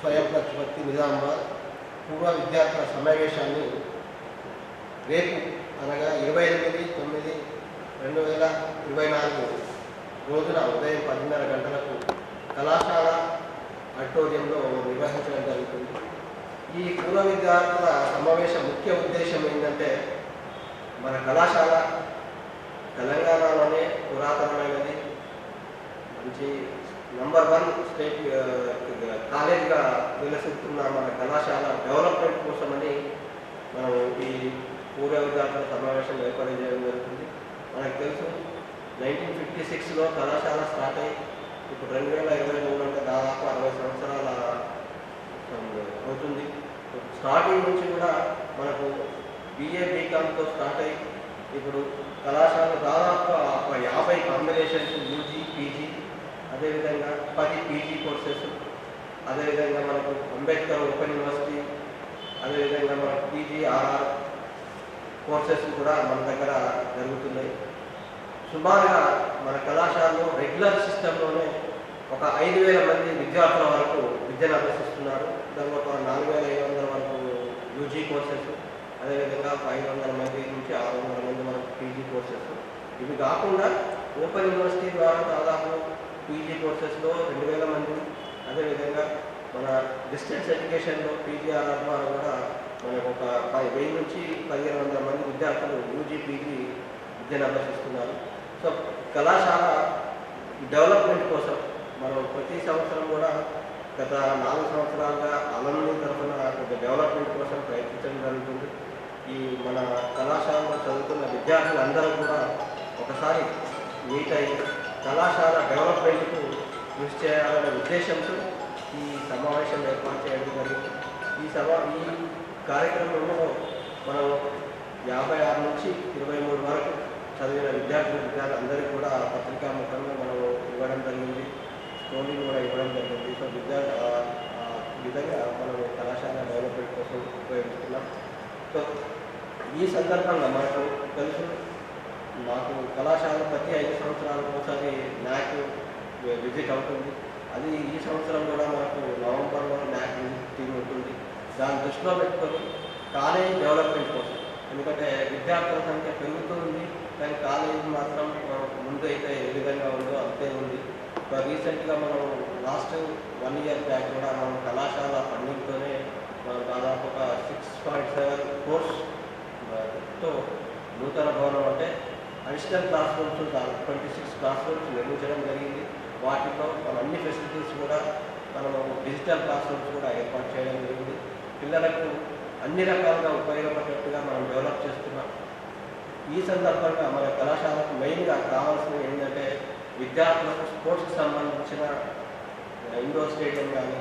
స్వయం ప్రతిపత్తి నిజామాబాద్ పూర్వ విద్యార్థుల సమావేశాన్ని రేపు అనగా 28/9/2024 రోజున ఉదయం 10:30 గంటలకు కళాశాల ఆడిటోరియంలో నిర్వహించడం జరుగుతుంది. ఈ పూర్వ విద్యార్థుల సమావేశం ముఖ్య ఉద్దేశం ఏంటంటే, మన కళాశాల తెలంగాణలోనే పురాతనమైనది, మంచి నంబర్ 1 స్టేట్ కాలేజ్గా విలసిస్తున్న మన కళాశాల డెవలప్మెంట్ కోసమని మనం ఈ పూర్వ విద్యార్థుల సమావేశం ఏర్పాటు చేయడం జరుగుతుంది. మనకు తెలుసు 1956లో కళాశాల స్టార్ట్ అయ్యి ఇప్పుడు 2023 అంటే దాదాపు 60 సంవత్సరాల అవుతుంది. స్టార్టింగ్ నుంచి కూడా మనకు BA BComతో స్టార్ట్ అయ్యి ఇప్పుడు కళాశాల దాదాపు 50 కాంబినేషన్స్ UG PG, అదేవిధంగా 10 PG కోర్సెస్, అదేవిధంగా మనకు అంబేద్కర్ ఓపెన్ యూనివర్సిటీ, అదేవిధంగా మనకు PGRR కోర్సెస్ కూడా మన దగ్గర జరుగుతున్నాయి. సుమారుగా మన కళాశాలలో రెగ్యులర్ సిస్టంలోనే ఒక 5,000 మంది విద్యార్థుల వరకు విద్యను అభ్యసిస్తున్నారు. దానిలో ఒక 4,500 వరకు UG కోర్సెస్, అదేవిధంగా 500 మంది నుంచి 600 మంది మనకు PG కోర్సెస్. ఇవి కాకుండా ఓపెన్ యూనివర్సిటీ ద్వారా దాదాపు PG కోర్సెస్లో 2,000 మంది, అదేవిధంగా మన డిస్టెన్స్ ఎడ్యుకేషన్లో PGRR ద్వారా కూడా మనకు ఒక 1000 నుంచి 1,500 మంది విద్యార్థులు UG PG విద్యను అభ్యసిస్తున్నారు. సో కళాశాల డెవలప్మెంట్ కోసం మనం ప్రతి సంవత్సరం కూడా గత 4 సంవత్సరాలుగా అలమ్ని తరఫున డెవలప్మెంట్ కోసం ప్రయత్నించడం జరుగుతుంది. ఈ మన కళాశాలలో చదువుతున్న విద్యార్థులందరూ కూడా ఒకసారి మీట్ అయ్యి కళాశాల డెవలప్మెంట్కు కృషి చేయాలనే ఉద్దేశంతో ఈ సమావేశం ఏర్పాటు చేయడం జరిగింది. ఈ కార్యక్రమంలో మనం 56 నుంచి 23 వరకు చదివిన విద్యార్థులందరికీ కూడా పత్రికా ముఖంగా మనం ఇవ్వడం జరిగింది, స్టోరీలు కూడా ఇవ్వడం జరిగింది. సో విధంగా మనం కళాశాల డెవలప్మెంట్ కోసం ఉపయోగిస్తున్నాం. సో ఈ సందర్భంగా మనకు తెలుసు, మాకు కళాశాల ప్రతి 5 సంవత్సరాలకు ఒకసారి NAC విజిట్ అవుతుంది. అది ఈ సంవత్సరం కూడా మనకు నవంబర్లో NAC విజిట్ టీమ్ ఉంటుంది. దాన్ని దృష్టిలో పెట్టుకొని కాలేజీ డెవలప్మెంట్ కోసం, ఎందుకంటే విద్యార్థుల సంఖ్య పెరుగుతుంది కానీ కాలేజీ మాత్రం ముందు అయితే ఏ విధంగా ఉందో అంతే ఉంది. రీసెంట్గా మనం లాస్ట్ 1 ఇయర్ బ్యాక్ కూడా మనం కళాశాల ఫండింగ్తోనే మనం దాదాపు ఒక 6.7 కోర్స్తో నూతన భవనం అంటే additional class rooms 26 class rooms నిర్మించడం జరిగింది. వాటిలో మన అన్ని ఫెసిలిటీస్ కూడా మనము డిజిటల్ క్లాస్ రూమ్స్ కూడా ఏర్పాటు చేయడం జరిగింది. పిల్లలకు అన్ని రకాలుగా ఉపయోగపడేట్టుగా మనం డెవలప్ చేస్తున్నాం. ఈ సందర్భంగా మన కళాశాలకు మెయిన్గా కావాల్సినవి ఏంటంటే, విద్యార్థులకు స్పోర్ట్స్కి సంబంధించిన ఇండోర్ స్టేడియం కానీ,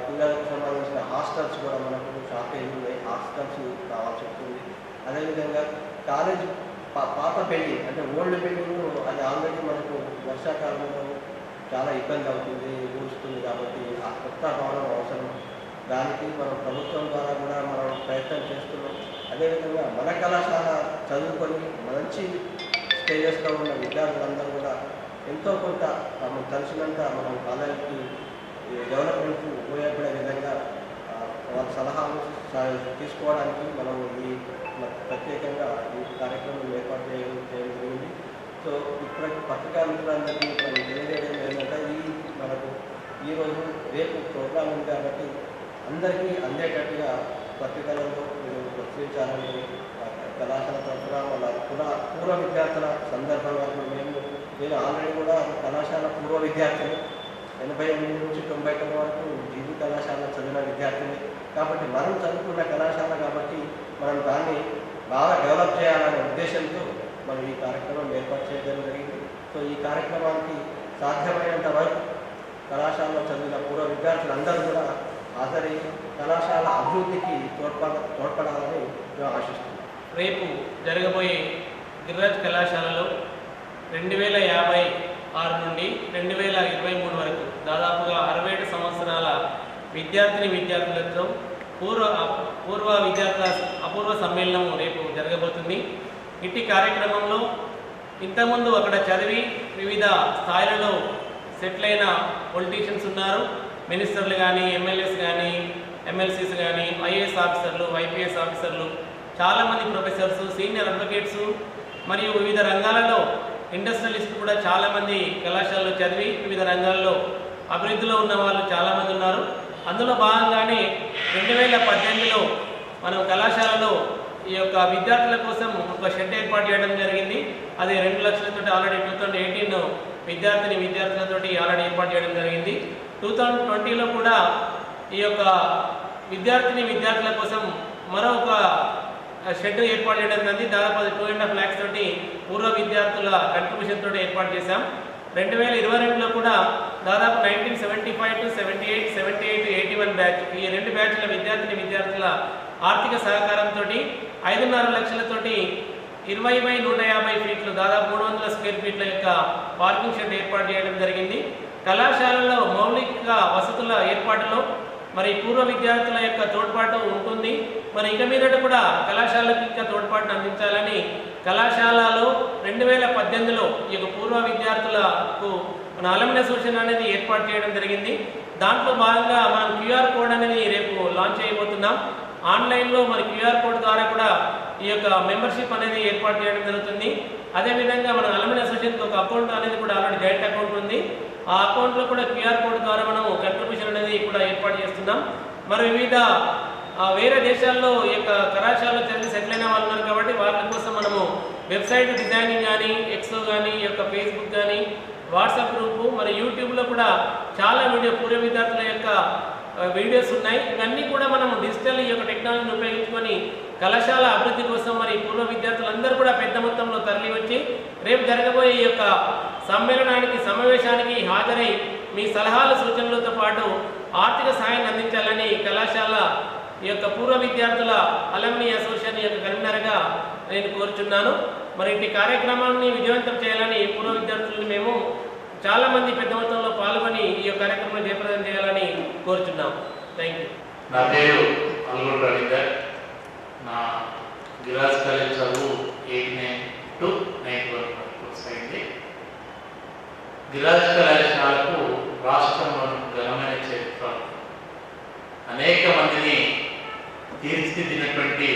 పిల్లలకు సంబంధించిన హాస్టల్స్ కూడా మనకు షార్టేజ్ ఉన్నాయి, హాస్టల్స్ కావాల్సి వస్తుంది. అదేవిధంగా కాలేజ్ పాత బిల్డింగ్ అంటే ఓల్డ్ బిల్డింగ్ అది ఆల్రెడీ మనకు వర్షాకాలంలో చాలా ఇబ్బంది అవుతుంది, ఊరుస్తుంది. కాబట్టి ఆ కొత్త భవనం అవసరం. దానికి మనం ప్రభుత్వం ద్వారా కూడా మనం ప్రయత్నం చేస్తున్నాం. అదేవిధంగా మన కళాశాల చదువుకొని మంచి స్టేజెస్లో ఉన్న విద్యార్థులందరూ కూడా ఎంతో కొంత మనం తెలిసినంత మనం కాలేజీకి డెవలప్మెంట్కి ఉపయోగపడే విధంగా వాళ్ళ సలహాలు తీసుకోవడానికి మనం ఈ ప్రత్యేకంగా ఈ కార్యక్రమం ఏర్పాటు చేయడం జరిగింది. సో ఇప్పుడు పత్రికా మిత్రులందరికీ మనం తెలియజేయడం ఏంటంటే, మనకు ఈరోజు రేపు ప్రోగ్రాం ఉంది కాబట్టి అందరికీ అందేటట్టుగా పత్రికలలో మీరు ప్రచురించాలని కళాశాల తరఫున వాళ్ళ పూర్వ విద్యార్థుల సందర్భంగా నేను ఆల్రెడీ కూడా కళాశాల పూర్వ విద్యార్థిని 88 నుంచి 99 వరకు జీవి కళాశాల చదివిన విద్యార్థిని కాబట్టి మనం చదువుకున్న కళాశాల కాబట్టి మనం దాన్ని బాగా డెవలప్ చేయాలనే ఉద్దేశంతో మనం ఈ కార్యక్రమం ఏర్పాటు చేయడం జరిగింది. సో ఈ కార్యక్రమానికి సాధ్యమైనంత వరకు కళాశాలలో చదివిన పూర్వ విద్యార్థులందరూ కూడా హాజరై కళాశాల అభివృద్ధికి తోడ్పడాలని మేము ఆశిస్తున్నాం. రేపు జరగబోయే గిరిరాజ్ కళాశాలలో 2056 నుండి 2023 వరకు దాదాపుగా 67 సంవత్సరాల విద్యార్థులతో పూర్వ విద్యార్థుల అపూర్వ సమ్మేళనం రేపు జరగబోతుంది. ఇట్టి కార్యక్రమంలో ఇంతకుముందు అక్కడ చదివి వివిధ స్థాయిలలో సెటిల్ అయిన పొలిటీషియన్స్ ఉన్నారు, మినిస్టర్లు కానీ, ఎమ్మెల్యేస్ కానీ, ఎమ్మెల్సీస్ కానీ, ఐఏఎస్ ఆఫీసర్లు, ఐపీఎస్ ఆఫీసర్లు, చాలామంది ప్రొఫెసర్స్, సీనియర్ అడ్వకేట్స్ మరియు వివిధ రంగాలలో ఇండస్ట్రియలిస్ట్ కూడా చాలామంది కళాశాలలో చదివి వివిధ రంగాల్లో అభివృద్ధిలో ఉన్న వాళ్ళు చాలామంది ఉన్నారు. అందులో భాగంగానే 2018లో మనం కళాశాలలో ఈ యొక్క విద్యార్థుల కోసం ఒక షెడ్ ఏర్పాటు చేయడం జరిగింది. అది 2 లక్షలతో ఆల్రెడీ 2018 విద్యార్థులతోటి ఆల్రెడీ ఏర్పాటు చేయడం జరిగింది. 2020లో కూడా ఈ యొక్క విద్యార్థుల కోసం మరొక షెడ్ ఏర్పాటు చేయడం జరిగింది. దాదాపు 2.5 lakhs తోటి పూర్వ విద్యార్థుల కంట్రిబ్యూషన్ తోటి ఏర్పాటు చేశాం. 2022లో కూడా దాదాపు 1975 to 78, 78 to 81 బ్యాచ్, ఈ 2 బ్యాచ్ల విద్యార్థుల ఆర్థిక సహకారంతో 5.5 లక్షలతోటి 20/150 ఫీట్లు, దాదాపు 300 స్క్వేర్ ఫీట్ల యొక్క పార్కింగ్ షెడ్ ఏర్పాటు చేయడం జరిగింది. కళాశాలలో మౌలిక వసతుల ఏర్పాటులో మరి పూర్వ విద్యార్థుల యొక్క తోడ్పాటు ఉంటుంది. మరి ఇక మీదట కూడా కళాశాలకు ఇంకా తోడ్పాటును అందించాలని కళాశాలలో 2018లో ఈ యొక్క పూర్వ విద్యార్థులకు మన అలమ్ని అసోసియేషన్ అనేది ఏర్పాటు చేయడం జరిగింది. దాంట్లో భాగంగా మనం క్యూఆర్ కోడ్ అనేది రేపు లాంచ్ చేయబోతున్నాం. ఆన్లైన్లో మరి క్యూఆర్ కోడ్ ద్వారా కూడా ఈ యొక్క మెంబర్షిప్ అనేది ఏర్పాటు చేయడం జరుగుతుంది. అదేవిధంగా మన అలమ్ని అసోసియేషన్కి ఒక అకౌంట్ అనేది కూడా ఆల్రెడీ జాయింట్ అకౌంట్ ఉంది. ఆ అకౌంట్లో కూడా క్యూఆర్ కోడ్ ద్వారా మనం కంట్రిబ్యూషన్ అనేది కూడా ఏర్పాటు చేస్తున్నాం. మరి వివిధ వేరే దేశాల్లో ఈ యొక్క కళాశాలలో చదివి సెటిల్ అయిన వాళ్ళు ఉన్నారు కాబట్టి వాళ్ళ కోసం మనము వెబ్సైట్ డిజైనింగ్ కానీ, ఎక్సో కానీ, ఈ యొక్క ఫేస్బుక్ కానీ, వాట్సాప్ గ్రూపు, మరి యూట్యూబ్లో కూడా చాలా పూర్వ విద్యార్థుల యొక్క వీడియోస్ ఉన్నాయి. ఇవన్నీ కూడా మనం డిజిటల్ ఈ యొక్క టెక్నాలజీని ఉపయోగించుకొని కళాశాల అభివృద్ధి కోసం మరి పూర్వ విద్యార్థులందరూ కూడా పెద్ద మొత్తంలో తరలి వచ్చి రేపు జరగబోయే ఈ యొక్క సమావేశానికి హాజరై మీ సలహాలు సూచనలతో పాటు ఆర్థిక సాయాన్ని అందించాలని కళాశాల ఈ యొక్క పూర్వ విద్యార్థుల అలమ్ని అసోసియేషన్ యొక్క కన్వీనర్గా నేను కోరుచున్నాను. మరి ఇట్టి కార్యక్రమాన్ని విజయవంతం చేయాలని పూర్వ విద్యార్థులను మేము చాలామంది పెద్ద మొత్తంలో పాల్గొని ఈ యొక్క కార్యక్రమాన్ని జయప్రదం చేయాలని కోరుచున్నాం. Thank you. నా పేరు అల్గొండ రవీందర్. నా గిరాజ్ కాలేజ్ చదువు 89 to 91 కొనసాగింది. గిరాజ్ కళాశాలకు రాష్ట్రంలో ఘనమైన చరిత్ర, అనేక మందిని తీర్చిదిద్దినటువంటి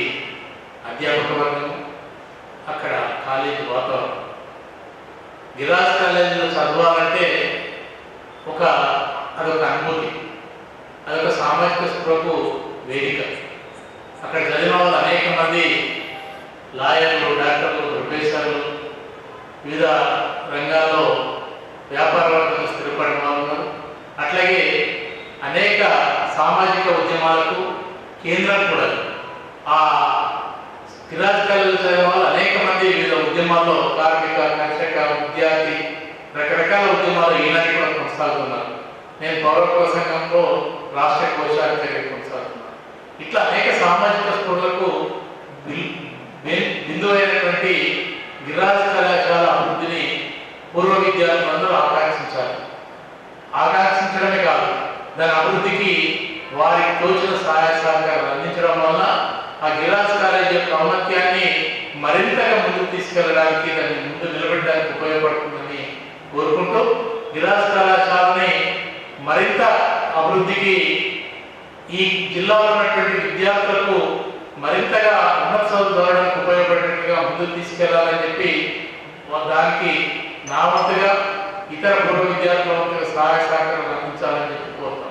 అధ్యాపక వర్గం, అక్కడ కాలేజీ వాతావరణం. గిరాజ్ కాలేజీలో చదవాలంటే అదొక అనుభూతి, అదొక సామాజిక స్పృహకు వేదిక. అక్కడ చదివిన వాళ్ళు అనేక మంది లాయర్లు, డాక్టర్లు, ప్రొఫెసర్లు, వివిధ రంగాల్లో వ్యాపార వర్గంలో స్థిరపడిన వాళ్ళు ఉన్నారు. అట్లాగే అనేక సామాజిక ఉద్యమాలకు కేంద్రం కూడా. ఆ గిరాజ్ కాలేజీలో చదివిన వాళ్ళు అనేక మంది వివిధ ఉద్యమాల్లో కార్మిక, కర్షక, విద్యార్థి, రకరకాల ఉద్యమాలు ఈనాటి కూడా కొనసాగుతున్నారు. నేను పౌరత్వ సంఘంలో రాష్ట్ర కోశాధికారిగా కొనసాగుతున్నాను. ఇట్లా అనేక సామాజిక స్పృహలకు బిందువైనటువంటి గిరాజ్ కళాశాల అభివృద్ధిని పూర్వ విద్యార్థులందరూ ఆకాంక్షించడమే కాదు, దాని అభివృద్ధికి వారికి తోచిన సహాయ సహకారాలు అందించడం వల్ల ఆ గిరాజ్ కాలేజ్ యొక్క ఔన్నత్యాన్ని మరింతగా ముందుకు తీసుకెళ్ళడానికి, దాన్ని ముందు నిలబెట్టడానికి ఉపయోగపడుతుందని కోరుకుంటూ గిరాజ్ కళాశాలని మరింత అభివృద్ధికి, ఈ జిల్లాలో ఉన్నటువంటి విద్యార్థులకు మరింతగా ఉన్నత చదువులు చదవడానికి ఉపయోగపడేట్టుగా ముందుకు తీసుకెళ్లాలని చెప్పి దానికి నా వంతుగా ఇతర పూర్వ విద్యార్థుల వంతుగా సహాయ సహకారాలు అందించాలని చెప్పి కోరుతాను.